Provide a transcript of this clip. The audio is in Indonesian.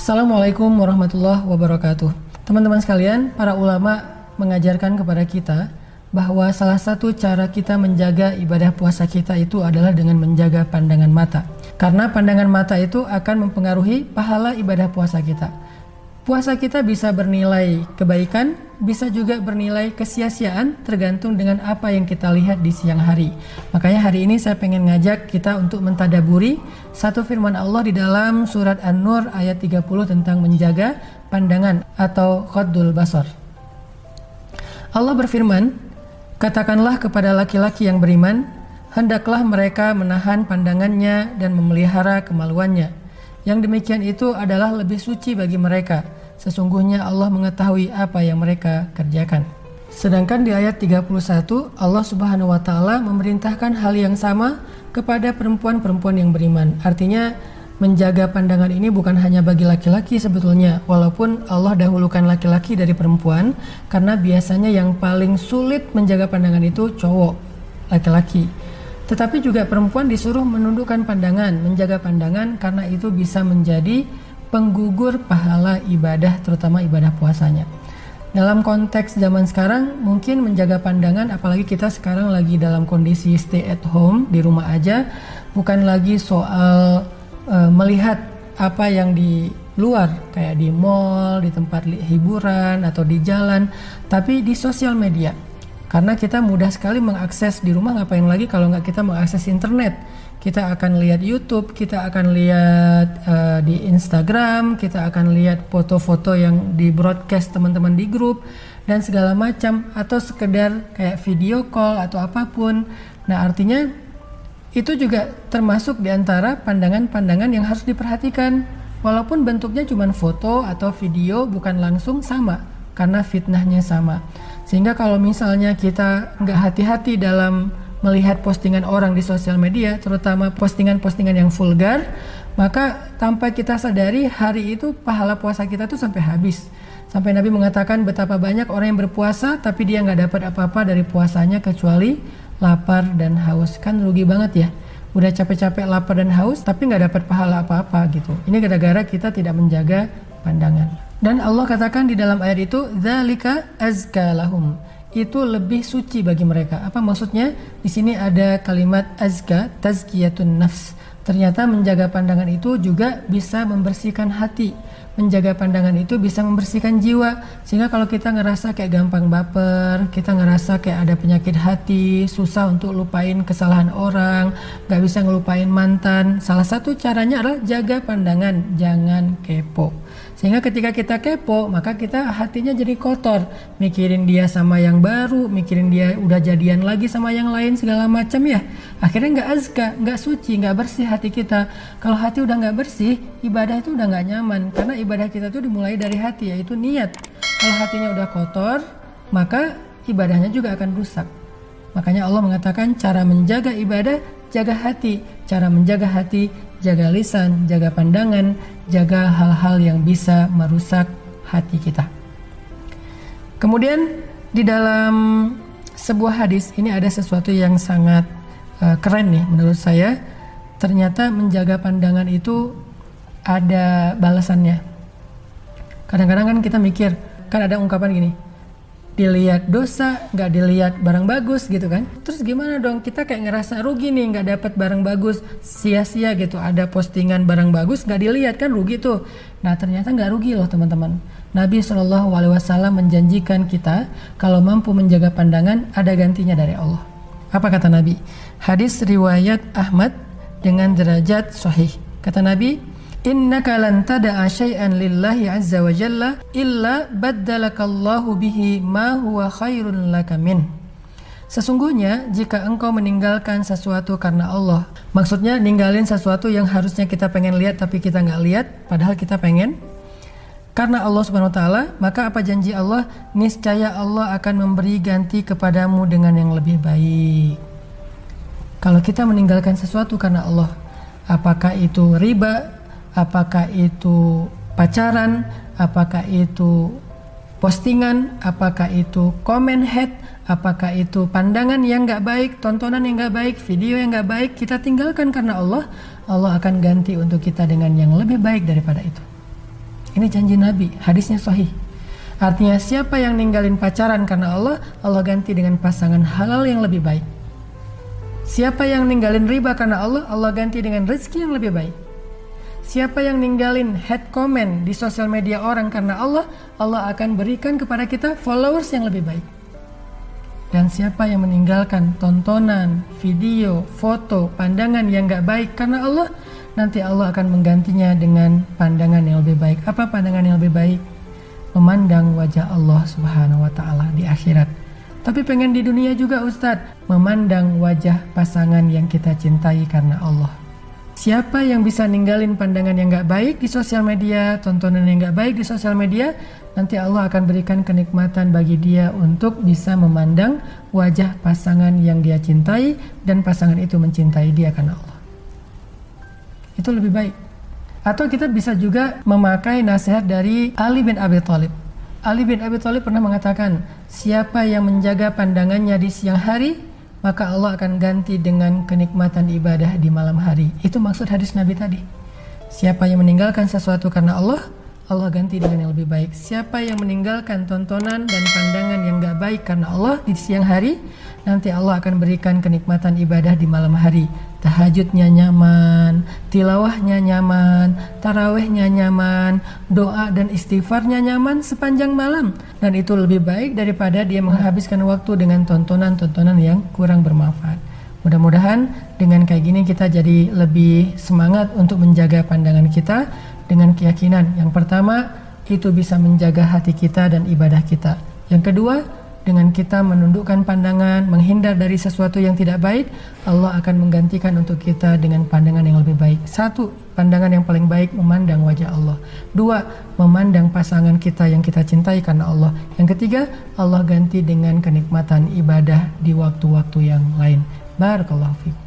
Assalamualaikum warahmatullahi wabarakatuh. Teman-teman sekalian, para ulama mengajarkan kepada kita bahwa salah satu cara kita menjaga ibadah puasa kita itu adalah dengan menjaga pandangan mata. Karena pandangan mata itu akan mempengaruhi pahala ibadah puasa kita. Puasa kita bisa bernilai kebaikan, bisa juga bernilai kesia-siaan, tergantung dengan apa yang kita lihat di siang hari. Makanya hari ini saya pengen ngajak kita untuk mentadaburi satu firman Allah di dalam surat An-Nur ayat 30 tentang menjaga pandangan atau ghaddul basar. Allah berfirman, "Katakanlah kepada laki-laki yang beriman, hendaklah mereka menahan pandangannya dan memelihara kemaluannya. Yang demikian itu adalah lebih suci bagi mereka. Sesungguhnya Allah mengetahui apa yang mereka kerjakan." Sedangkan di ayat 31, Allah Subhanahu wa taala memerintahkan hal yang sama kepada perempuan-perempuan yang beriman. Artinya menjaga pandangan ini bukan hanya bagi laki-laki sebetulnya, walaupun Allah dahulukan laki-laki dari perempuan karena biasanya yang paling sulit menjaga pandangan itu cowok, laki-laki. Tetapi juga perempuan disuruh menundukkan pandangan, menjaga pandangan karena itu bisa menjadi penggugur pahala ibadah, terutama ibadah puasanya. Dalam konteks zaman sekarang, mungkin menjaga pandangan, apalagi kita sekarang lagi dalam kondisi stay at home, di rumah aja, bukan lagi soal melihat apa yang di luar, kayak di mall, di tempat hiburan, atau di jalan, tapi di sosial media. Karena kita mudah sekali mengakses di rumah, ngapain lagi kalau nggak kita mengakses internet. Kita akan lihat YouTube, kita akan lihat di Instagram, kita akan lihat foto-foto yang di broadcast teman-teman di grup, dan segala macam, atau sekedar kayak video call atau apapun. Nah artinya itu juga termasuk di antara pandangan-pandangan yang harus diperhatikan. Walaupun bentuknya cuma foto atau video, bukan langsung sama, karena fitnahnya sama. Sehingga kalau misalnya kita nggak hati-hati dalam melihat postingan orang di sosial media, terutama postingan-postingan yang vulgar, maka tanpa kita sadari hari itu pahala puasa kita tuh sampai habis. Sampai Nabi mengatakan betapa banyak orang yang berpuasa tapi dia nggak dapat apa-apa dari puasanya kecuali lapar dan haus. Kan rugi banget ya, udah capek-capek lapar dan haus tapi nggak dapat pahala apa-apa gitu. Ini gara-gara kita tidak menjaga pandangan. Dan Allah katakan di dalam ayat itu, "Dzalika azka lahum." Itu lebih suci bagi mereka. Apa maksudnya? Di sini ada kalimat azka, tazkiyatun nafs. Ternyata menjaga pandangan itu juga bisa membersihkan hati. Menjaga pandangan itu bisa membersihkan jiwa. Sehingga kalau kita ngerasa kayak gampang baper, kita ngerasa kayak ada penyakit hati, susah untuk lupain kesalahan orang, gak bisa ngelupain mantan. Salah satu caranya adalah jaga pandangan, jangan kepo. Sehingga ketika kita kepo, maka kita hatinya jadi kotor. Mikirin dia sama yang baru, mikirin dia udah jadian lagi sama yang lain, segala macam ya. Akhirnya gak azka, gak suci, gak bersih hati kita. Kalau hati udah gak bersih, ibadah itu udah gak nyaman. Karena ibadah kita itu dimulai dari hati, yaitu niat. Kalau hatinya udah kotor, maka ibadahnya juga akan rusak. Makanya Allah mengatakan cara menjaga ibadah, jaga hati. Cara menjaga hati, jaga lisan, jaga pandangan, jaga hal-hal yang bisa merusak hati kita. Kemudian di dalam sebuah hadis ini ada sesuatu yang sangat keren nih menurut saya. Ternyata menjaga pandangan itu ada balasannya. Kadang-kadang kan kita mikir, kan ada ungkapan gini, dilihat dosa, nggak dilihat barang bagus gitu kan. Terus gimana dong, kita kayak ngerasa rugi nih nggak dapat barang bagus, sia-sia gitu. Ada postingan barang bagus nggak dilihat kan rugi tuh. Nah ternyata nggak rugi loh teman-teman. Nabi SAW menjanjikan kita kalau mampu menjaga pandangan ada gantinya dari Allah. Apa kata Nabi? Hadis riwayat Ahmad dengan derajat sahih. Kata Nabi, "Innaka lan tada'a syai'an lillahi azza wa jalla illa baddalakallahu bihi ma huwa khairun laka min." Sesungguhnya jika engkau meninggalkan sesuatu karena Allah, maksudnya ninggalin sesuatu yang harusnya kita pengen lihat tapi kita nggak lihat, padahal kita pengen, karena Allah Subhanahu wa taala, maka apa janji Allah? Niscaya Allah akan memberi ganti kepadamu dengan yang lebih baik. Kalau kita meninggalkan sesuatu karena Allah, apakah itu riba, apakah itu pacaran, apakah itu postingan, apakah itu comment head, apakah itu pandangan yang gak baik, tontonan yang gak baik, video yang gak baik, kita tinggalkan karena Allah, Allah akan ganti untuk kita dengan yang lebih baik daripada itu. Ini janji Nabi, hadisnya sahih. Artinya siapa yang ninggalin pacaran karena Allah, Allah ganti dengan pasangan halal yang lebih baik. Siapa yang ninggalin riba karena Allah, Allah ganti dengan rezeki yang lebih baik. Siapa yang ninggalin head comment di sosial media orang karena Allah, Allah akan berikan kepada kita followers yang lebih baik. Dan siapa yang meninggalkan tontonan, video, foto, pandangan yang gak baik karena Allah, nanti Allah akan menggantinya dengan pandangan yang lebih baik. Apa pandangan yang lebih baik? Memandang wajah Allah Subhanahu wa ta'ala di akhirat. Tapi pengen di dunia juga Ustadz, memandang wajah pasangan yang kita cintai karena Allah. Siapa yang bisa ninggalin pandangan yang gak baik di sosial media, tontonan yang gak baik di sosial media, nanti Allah akan berikan kenikmatan bagi dia untuk bisa memandang wajah pasangan yang dia cintai, dan pasangan itu mencintai dia karena Allah. Itu lebih baik. Atau kita bisa juga memakai nasihat dari Ali bin Abi Thalib. Ali bin Abi Thalib pernah mengatakan, siapa yang menjaga pandangannya di siang hari, maka Allah akan ganti dengan kenikmatan ibadah di malam hari. Itu maksud hadis Nabi tadi. Siapa yang meninggalkan sesuatu karena Allah, Allah ganti dengan yang lebih baik. Siapa yang meninggalkan tontonan dan pandangan yang gak baik karena Allah di siang hari, nanti Allah akan berikan kenikmatan ibadah di malam hari. Tahajudnya nyaman, tilawahnya nyaman, tarawehnya nyaman, doa dan istighfarnya nyaman sepanjang malam. Dan itu lebih baik daripada dia menghabiskan waktu dengan tontonan-tontonan yang kurang bermanfaat. Mudah-mudahan dengan kayak gini kita jadi lebih semangat untuk menjaga pandangan kita dengan keyakinan. Yang pertama, itu bisa menjaga hati kita dan ibadah kita. Yang kedua, dengan kita menundukkan pandangan, menghindar dari sesuatu yang tidak baik, Allah akan menggantikan untuk kita dengan pandangan yang lebih baik. 1, pandangan yang paling baik memandang wajah Allah. 2, memandang pasangan kita yang kita cintai karena Allah. Yang ketiga, Allah ganti dengan kenikmatan ibadah di waktu-waktu yang lain. Barakallahu fiikum.